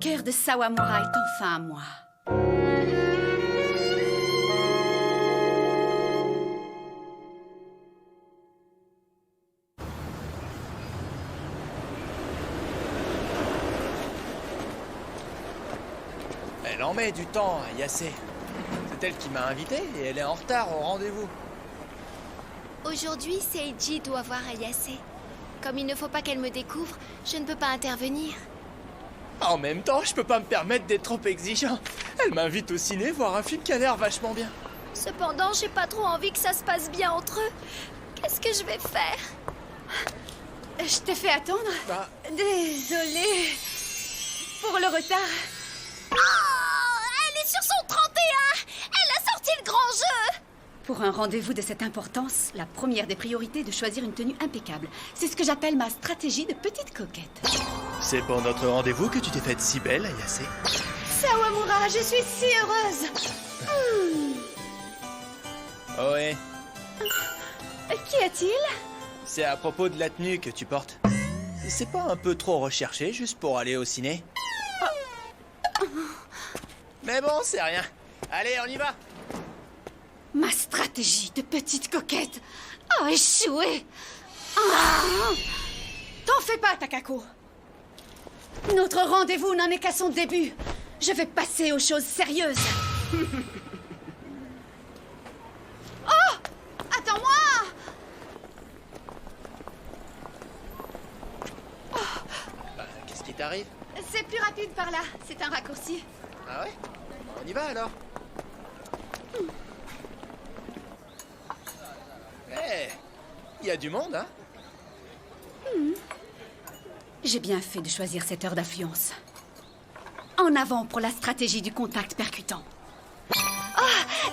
cœur de Sawamura est enfin à moi. Elle en met du temps, Yassé. C'est elle qui m'a invité et elle est en retard au rendez-vous. Aujourd'hui, Seiji doit voir Ayase. Comme il ne faut pas qu'elle me découvre, je ne peux pas intervenir. En même temps, je peux pas me permettre d'être trop exigeant. Elle m'invite au ciné voir un film qui a l'air vachement bien. Cependant, j'ai pas trop envie que ça se passe bien entre eux. Qu'est-ce que je vais faire? Je t'ai fait attendre. Bah, Désolée pour le retard. Oh, elle est sur son 31! Elle a sorti le grand jeu! Pour un rendez-vous de cette importance, la première des priorités est de choisir une tenue impeccable. C'est ce que j'appelle ma stratégie de petite coquette. c'est pour notre rendez-vous que tu t'es faite si belle, Yassé. Sawamura, je suis si heureuse. Oh ouais, Qu'y a-t-il? c'est à propos de la tenue que tu portes. C'est pas un peu trop recherché juste pour aller au ciné? Mais bon, c'est rien. Allez, on y va. Ma stratégie de petite coquette a échoué. Ah! T'en fais pas, Takako. Notre rendez-vous n'en est qu'à son début. Je vais passer aux choses sérieuses. Oh! Attends-moi! Bah, qu'est-ce qui t'arrive? C'est plus rapide par là. C'est un raccourci. Ah ouais? On y va alors. Eh, il y a du monde, hein? J'ai bien fait de choisir cette heure d'affluence. En avant pour la stratégie du contact percutant. Ah,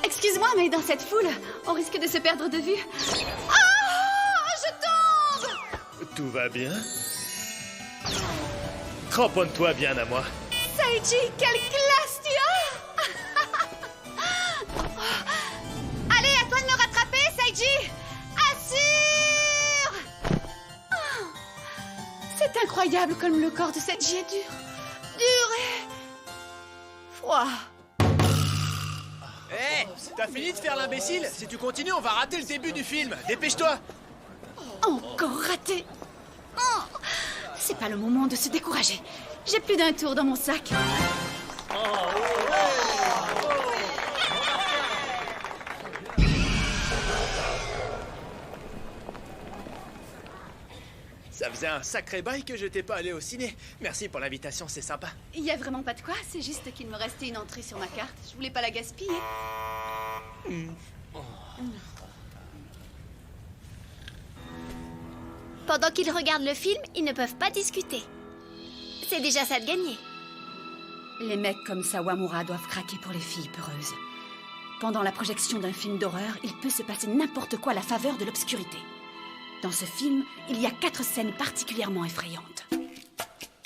excuse-moi, mais dans cette foule, on risque de se perdre de vue. Ah, je tombe! Tout va bien? Cramponne-toi bien à moi. Seiji, quelle classe tu as! Allez, à toi de me rattraper, Seiji! Assure! C'est incroyable comme le corps de Seiji est dur. Dur et... froid. Eh, t'as fini de faire l'imbécile? Si tu continues, on va rater le début du film. Dépêche-toi! Encore raté. Oh, c'est pas le moment de se décourager. J'ai plus d'un tour dans mon sac. Ça faisait un sacré bail que je t'ai pas allé au ciné. Merci pour l'invitation, c'est sympa. Il y a vraiment pas de quoi, c'est juste qu'il me restait une entrée sur ma carte. Je voulais pas la gaspiller. Pendant qu'ils regardent le film, ils ne peuvent pas discuter. C'est déjà ça de gagner. Les mecs comme Sawamura doivent craquer pour les filles peureuses. Pendant la projection d'un film d'horreur, il peut se passer n'importe quoi à la faveur de l'obscurité. Dans ce film, il y a 4 scènes particulièrement effrayantes.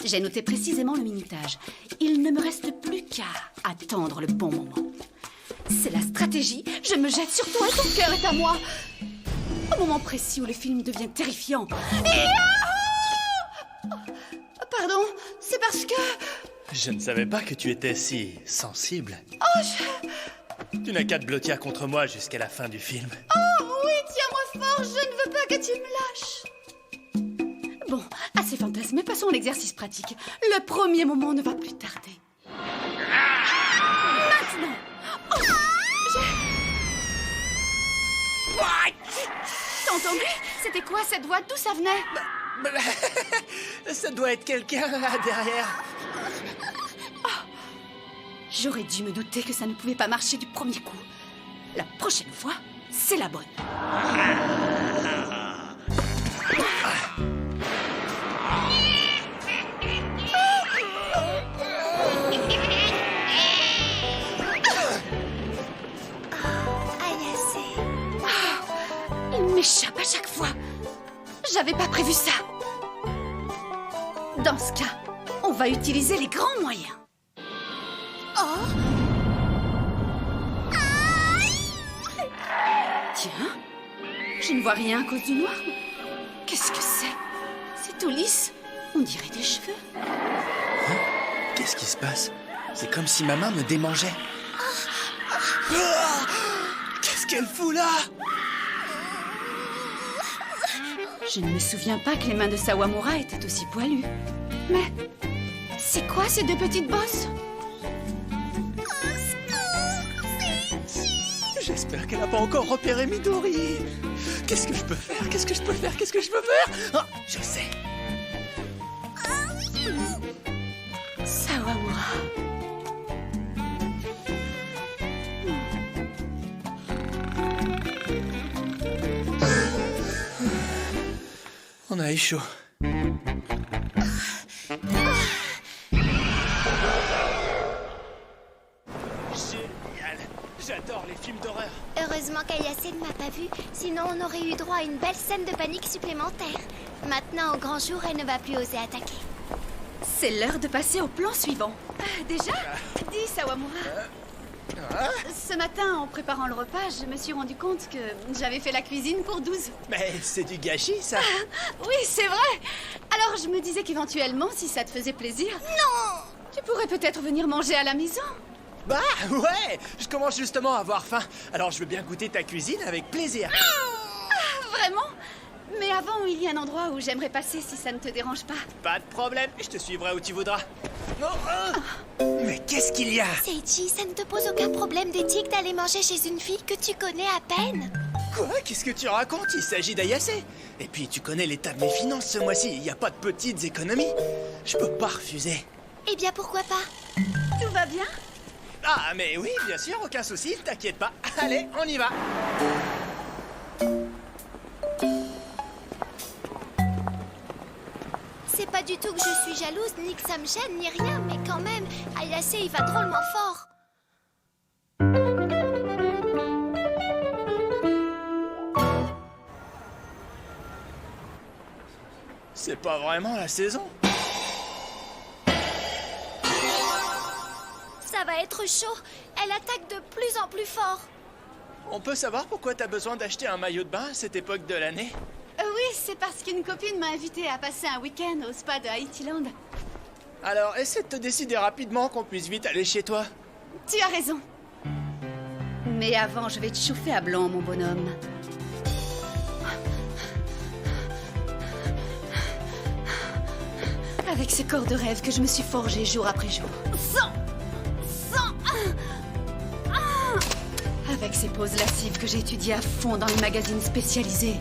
J'ai noté précisément le minutage. Il ne me reste plus qu'à attendre le bon moment. C'est la stratégie. Je me jette sur toi et ton cœur est à moi. Au moment précis où le film devient terrifiant. Pardon, c'est parce que... Je ne savais pas que tu étais si sensible. Oh, Tu n'as qu'à te blottir contre moi jusqu'à la fin du film. Oh oui, tiens-moi fort, je ne veux pas que tu me lâches. Bon, assez fantasmé, passons à l'exercice pratique. Le premier moment ne va plus tarder. Maintenant. Oh, T'as entendu? C'était quoi cette voix? D'où ça venait? Ça doit être quelqu'un là derrière. J'aurais dû me douter que ça ne pouvait pas marcher du premier coup. La prochaine fois, c'est la bonne. Ayase. Il m'échappe à chaque fois. J'avais pas prévu ça. Dans ce cas, on va utiliser les grands moyens. Oh. Tiens, je ne vois rien à cause du noir. Qu'est-ce que c'est? C'est tout lisse. On dirait des cheveux. Qu'est-ce qui se passe? C'est comme si ma main me démangeait. Ah, qu'est-ce qu'elle fout là? Je ne me souviens pas que les mains de Sawamura étaient aussi poilues. Mais c'est quoi ces deux petites bosses? J'espère qu'elle n'a pas encore repéré Midori. Qu'est-ce que je peux faire? Qu'est-ce que je peux faire? Qu'est-ce que je peux faire? Ah, je sais. Sawamura. On a eu chaud. Génial! J'adore les films d'horreur. Heureusement qu'Ayase ne m'a pas vue, sinon on aurait eu droit à une belle scène de panique supplémentaire. Maintenant, au grand jour, elle ne va plus oser attaquer. C'est l'heure de passer au plan suivant. Déjà? Dis, Sawamura. Ce matin, en préparant le repas, je me suis rendu compte que j'avais fait la cuisine pour 12. Mais c'est du gâchis, ça. Oui, c'est vrai. Alors, je me disais qu'éventuellement, si ça te faisait plaisir... Non! Tu pourrais peut-être venir manger à la maison. Bah ouais, je commence justement à avoir faim. Alors je veux bien goûter ta cuisine avec plaisir. Vraiment? Mais avant, il y a un endroit où j'aimerais passer si ça ne te dérange pas. Pas de problème, je te suivrai où tu voudras. Mais qu'est-ce qu'il y a? Seiji, ça ne te pose aucun problème d'éthique d'aller manger chez une fille que tu connais à peine? Quoi? Qu'est-ce que tu racontes? Il s'agit d'Ayase. Et puis tu connais l'état de mes finances ce mois-ci. Il n'y a pas de petites économies. Je peux pas refuser. Eh bien, pourquoi pas? Tout va bien? Ah mais oui, bien sûr, aucun souci, t'inquiète pas. Allez, on y va. C'est pas du tout que je suis jalouse, ni que ça me gêne, ni rien, mais quand même, Ayase, il va drôlement fort. C'est pas vraiment la saison. Ça va être chaud. Elle attaque de plus en plus fort. On peut savoir pourquoi t'as besoin d'acheter un maillot de bain à cette époque de l'année? Oui, c'est parce qu'une copine m'a invitée à passer un week-end au spa de Haitiland. Alors, essaie de te décider rapidement qu'on puisse vite aller chez toi. Tu as raison. Mais avant, je vais te chauffer à blanc, mon bonhomme. Avec ce corps de rêve que je me suis forgé jour après jour. Avec ces poses lascives que j'ai étudiées à fond dans les magazines spécialisés.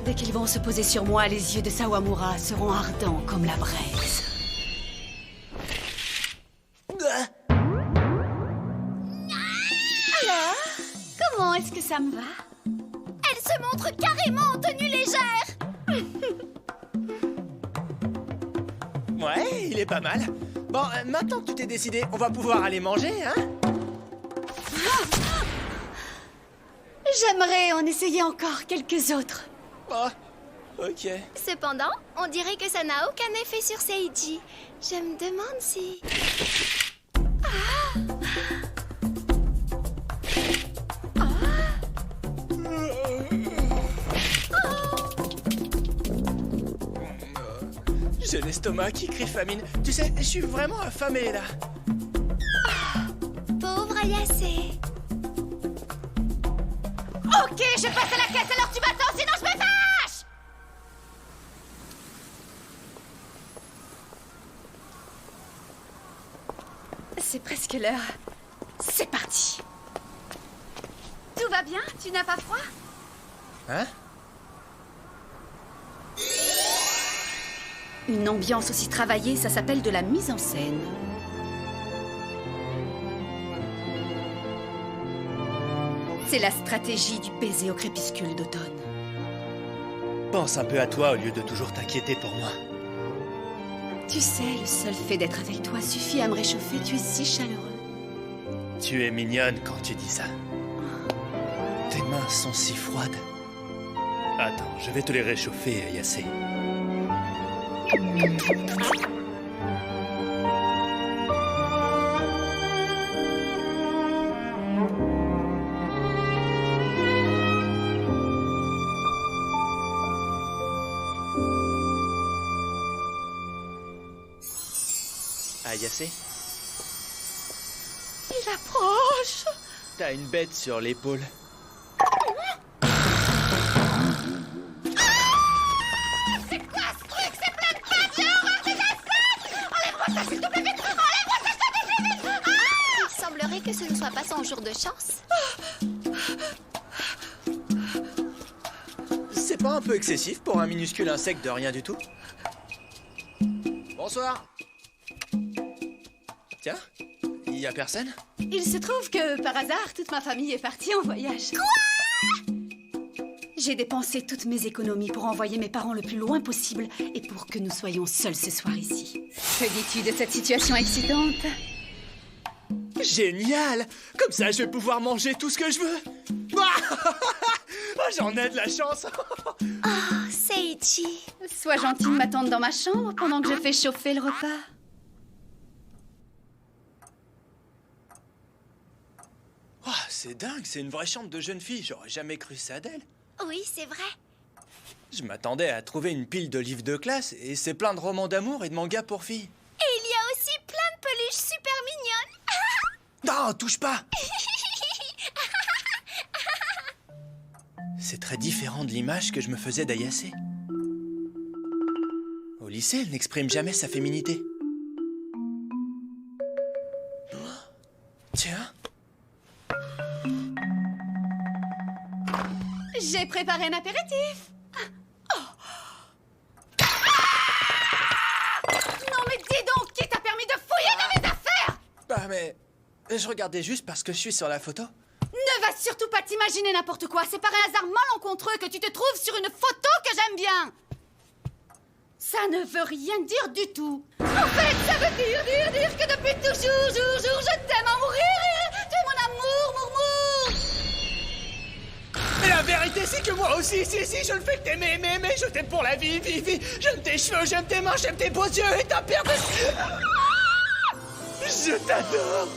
Dès qu'ils vont se poser sur moi, les yeux de Sawamura seront ardents comme la braise. Alors, comment est-ce que ça me va? Elle se montre carrément en tenue légère. Ouais, il est pas mal. Bon, maintenant que tu t'es décidé, on va pouvoir aller manger, hein? J'aimerais en essayer encore quelques autres. Oh, ok. Cependant, on dirait que ça n'a aucun effet sur Seiji. Je me demande si... J'ai l'estomac qui crie famine. Tu sais, je suis vraiment affamé, là. Pauvre Ayase. Ok, je passe à la caisse, alors tu m'attends, sinon je me fâche! C'est presque l'heure. C'est parti. Tout va bien? Tu n'as pas froid? Hein? Une ambiance aussi travaillée, ça s'appelle de la mise en scène. C'est la stratégie du baiser au crépuscule d'automne. Pense un peu à toi au lieu de toujours t'inquiéter pour moi. Tu sais, le seul fait d'être avec toi suffit à me réchauffer, tu es si chaleureux. Tu es mignonne quand tu dis ça. Tes mains sont si froides. Attends, je vais te les réchauffer, Ayase. Ayase? Il approche. T'as une bête sur l'épaule. C'est quoi ce truc? C'est plein de pattes! J'ai horreur des insectes! Enlève-moi ça, s'il te plaît, vite! Enlève-moi ça, je te dis, vite! Ah! Il semblerait que ce ne soit pas son jour de chance. C'est pas un peu excessif pour un minuscule insecte de rien du tout? Bonsoir. Tiens, y a personne? Il se trouve que, par hasard, toute ma famille est partie en voyage. Quoi? J'ai dépensé toutes mes économies pour envoyer mes parents le plus loin possible et pour que nous soyons seuls ce soir ici. Que dis-tu de cette situation excitante? Génial! Comme ça, je vais pouvoir manger tout ce que je veux. Ah, j'en ai de la chance. Oh, Seiji. Sois gentil de m'attendre dans ma chambre pendant que je fais chauffer le repas. Oh, c'est dingue, c'est une vraie chambre de jeune fille. J'aurais jamais cru ça d'elle. Oui, c'est vrai. Je m'attendais à trouver une pile de livres de classe et c'est plein de romans d'amour et de mangas pour filles. Et il y a aussi plein de peluches super mignonnes. Non, touche pas! C'est très différent de l'image que je me faisais d'Ayase. Au lycée, elle n'exprime jamais sa féminité. Tiens. J'ai préparé un apéritif. Oh. Non mais dis donc, qui t'a permis de fouiller dans mes affaires? Bah mais... je regardais juste parce que je suis sur la photo. Ne va surtout pas t'imaginer n'importe quoi. C'est par un hasard malencontreux que tu te trouves sur une photo que j'aime bien. Ça ne veut rien dire du tout. En fait, ça veut dire que depuis toujours, je t'aime à mourir. Tu es mon amour, mourmour. Mais la vérité, c'est que moi aussi, si, je ne fais que t'aimer, mais je t'aime pour la vie. J'aime tes cheveux, j'aime tes mains, j'aime tes beaux yeux et ta paire de... Je t'adore.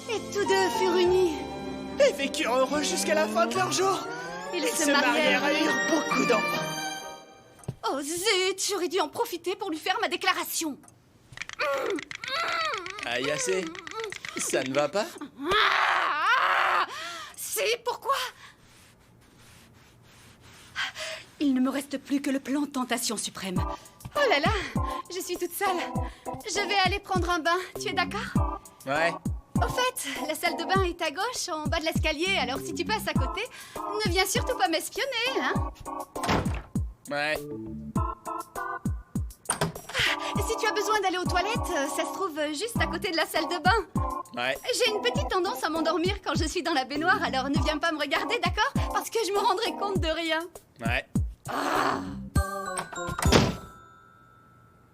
Et tous deux furent unis. Et vécurent heureux jusqu'à la fin de leur jour. Ils se marièrent et eurent beaucoup d'enfants. Oh zut, j'aurais dû en profiter pour lui faire ma déclaration. Ayase, ça ne va pas? Si, pourquoi? Il ne me reste plus que le plan Tentation Suprême. Oh là là, je suis toute seule. Je vais aller prendre un bain, tu es d'accord? Ouais. Au fait, la salle de bain est à gauche, en bas de l'escalier, alors si tu passes à côté, ne viens surtout pas m'espionner, hein? Ouais. Si tu as besoin d'aller aux toilettes, ça se trouve juste à côté de la salle de bain. Ouais. J'ai une petite tendance à m'endormir quand je suis dans la baignoire, alors ne viens pas me regarder, d'accord? Parce que je me rendrai compte de rien. Ouais.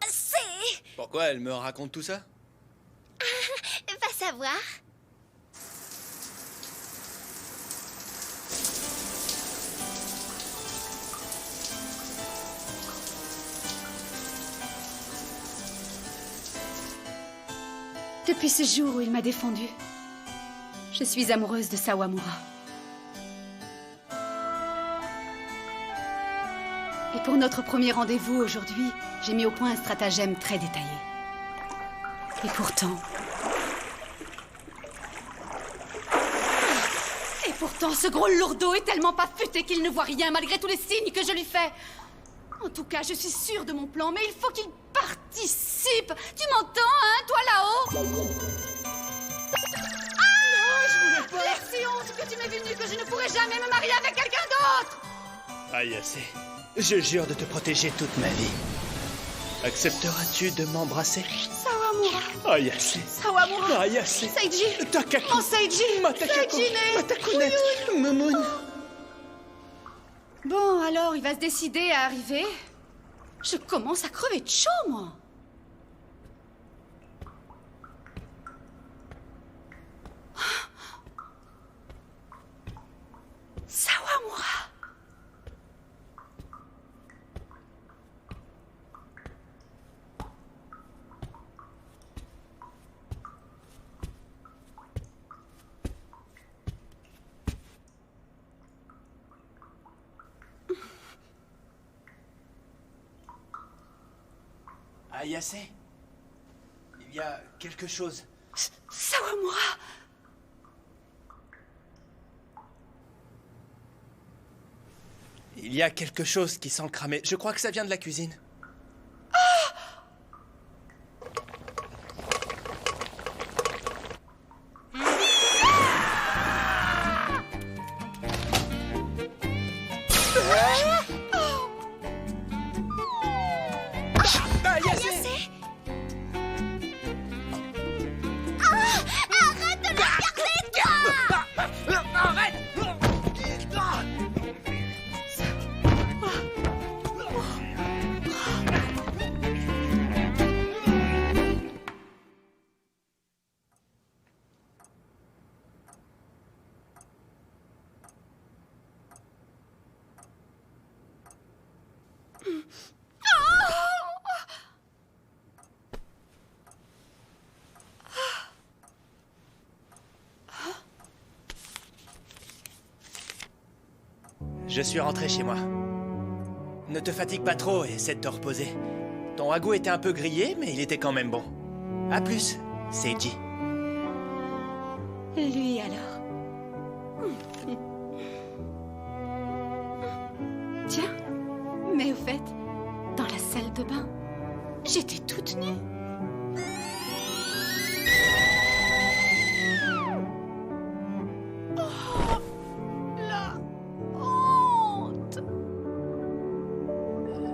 C'est... Pourquoi elle me raconte tout ça? Va savoir. Depuis ce jour où il m'a défendue, je suis amoureuse de Sawamura. Et pour notre premier rendez-vous aujourd'hui, j'ai mis au point un stratagème très détaillé. Et pourtant... ce gros lourdeau est tellement pas futé qu'il ne voit rien malgré tous les signes que je lui fais. En tout cas, je suis sûre de mon plan, mais il faut qu'il participe. Tu m'entends, hein, toi là-haut? Ah! Je voulais pas... L'air si honte que tu m'es venu que je ne pourrai jamais me marier avec quelqu'un d'autre. Ayase, je jure de te protéger toute ma vie. Accepteras-tu de m'embrasser? Sawamura. Ayase. Sawamura. Ayase. Seiji. Takaku. Mon Seiji. Matakako. Seiji-ne. Matakunet. Momoun. Bon, alors, il va se décider à arriver. Je commence à crever de chaud, moi. Sawamura. Ayase, Il y a quelque chose. Sawamura! Il y a quelque chose qui sent le cramer. Je crois que ça vient de la cuisine. Ayase! Ah! Arrête de le regarder, toi! Arrête! Je suis rentré chez moi. Ne te fatigue pas trop et essaie de te reposer. Ton ragoût était un peu grillé, mais il était quand même bon. À plus, Seiji. Lui alors. Tiens, mais au fait, dans la salle de bain, j'étais toute nue.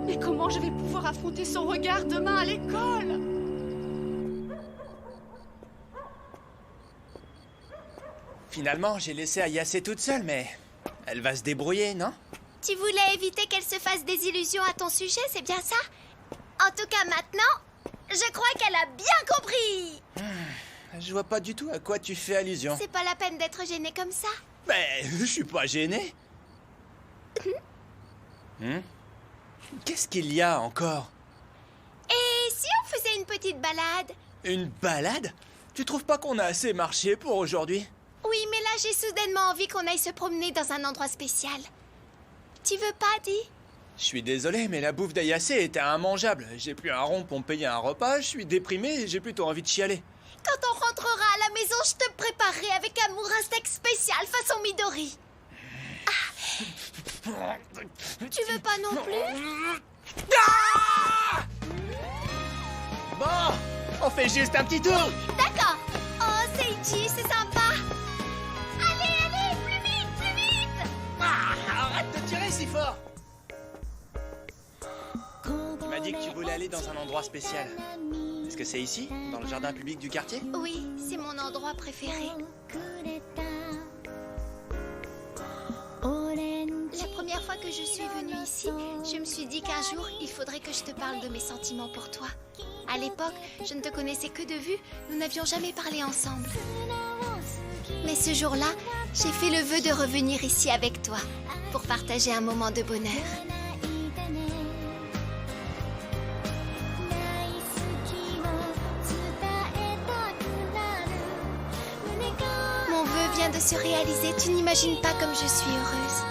Mais comment je vais pouvoir affronter son regard demain à l'école? Finalement, j'ai laissé Ayase toute seule, mais elle va se débrouiller, non? Tu voulais éviter qu'elle se fasse des illusions à ton sujet, c'est bien ça? En tout cas, maintenant, je crois qu'elle a bien compris. Je vois pas du tout à quoi tu fais allusion. C'est pas la peine d'être gêné comme ça. Mais je suis pas gêné. Qu'est-ce qu'il y a encore? Et si on faisait une petite balade? Une balade? Tu trouves pas qu'on a assez marché pour aujourd'hui? Oui, mais là, j'ai soudainement envie qu'on aille se promener dans un endroit spécial. Tu veux pas, Di? Je suis désolé, mais la bouffe d'Ayase était immangeable. J'ai plus un rond pour me payer un repas, je suis déprimé et j'ai plutôt envie de chialer. Quand on rentrera à la maison, je te préparerai avec amour un steak spécial façon Midori. Ah. Tu veux pas non plus? Bon, on fait juste un petit tour. D'accord. Oh, Seiji, c'est sympa. Allez, plus vite. Arrête de tirer si fort. Tu m'as dit que tu voulais aller dans un endroit spécial. Est-ce que c'est ici, dans le jardin public du quartier? Oui, c'est mon endroit préféré. La première fois que je suis venue ici, je me suis dit qu'un jour, il faudrait que je te parle de mes sentiments pour toi. À l'époque, je ne te connaissais que de vue, nous n'avions jamais parlé ensemble. Mais ce jour-là, j'ai fait le vœu de revenir ici avec toi, pour partager un moment de bonheur. Mon vœu vient de se réaliser, tu n'imagines pas comme je suis heureuse.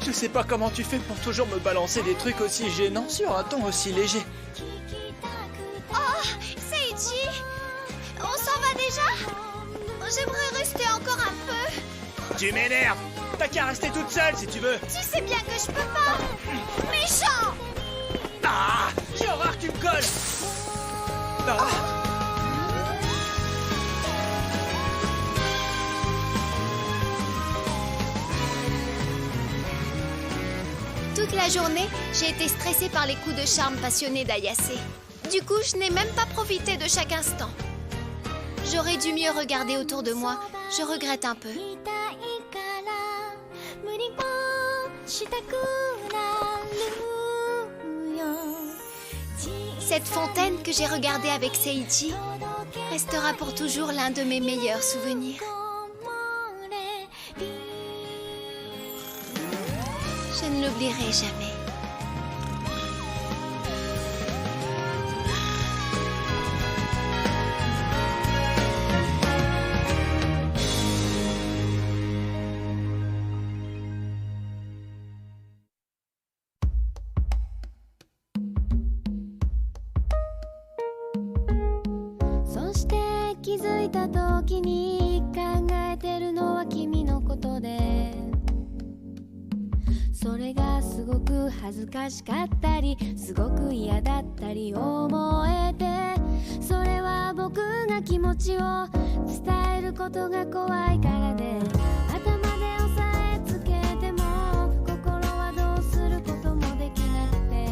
Je sais pas comment tu fais pour toujours me balancer des trucs aussi gênants sur un ton aussi léger. Oh, Seiji, on s'en va déjà? J'aimerais rester encore un peu. Tu m'énerves! T'as qu'à rester toute seule si tu veux! Tu sais bien que je peux pas. Méchant! Ah! J'ai horreur que tu me colles! Ah! Toute la journée, j'ai été stressée par les coups de charme passionnés d'Ayase. Du coup, je n'ai même pas profité de chaque instant. J'aurais dû mieux regarder autour de moi. Je regrette un peu. Cette fontaine que j'ai regardée avec Seiji restera pour toujours l'un de mes meilleurs souvenirs. Je ne l'oublierai jamais. いた時に考えてるのは君のことで、それがすごく恥ずかしかったりすごく嫌だったり思えて、それは僕が気持ちを伝えることが怖いからで、頭で押さえつけても心はどうすることもできなくて、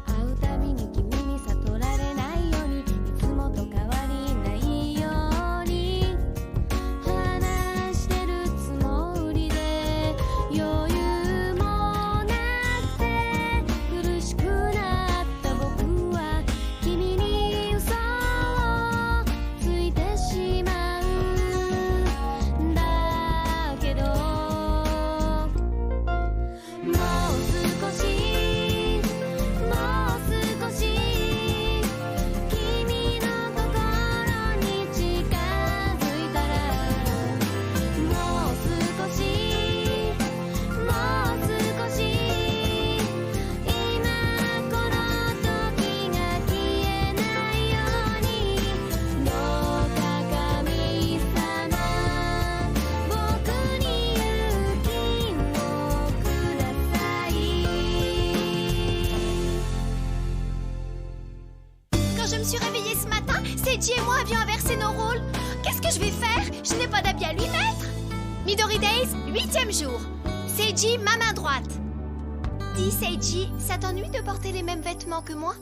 会うたびに君に悟られないようにいつもと変わりないように話してるつもりで、余裕もなくて苦しくなった僕は君に嘘をついてしまうんだけど、もう少しもう少し君の心に近づいたら、もう少しもう少し今この時が消えないように、どうか神様僕に勇気をください。 Quand je me suis réveillée ce matin, Seiji et moi avions inversé nos rôles. Qu'est-ce que je vais faire? Je n'ai pas d'habits à lui mettre. Midori Days, 8e jour. Seiji, ma main droite. Dis Seiji, ça t'ennuie de porter les mêmes vêtements que moi?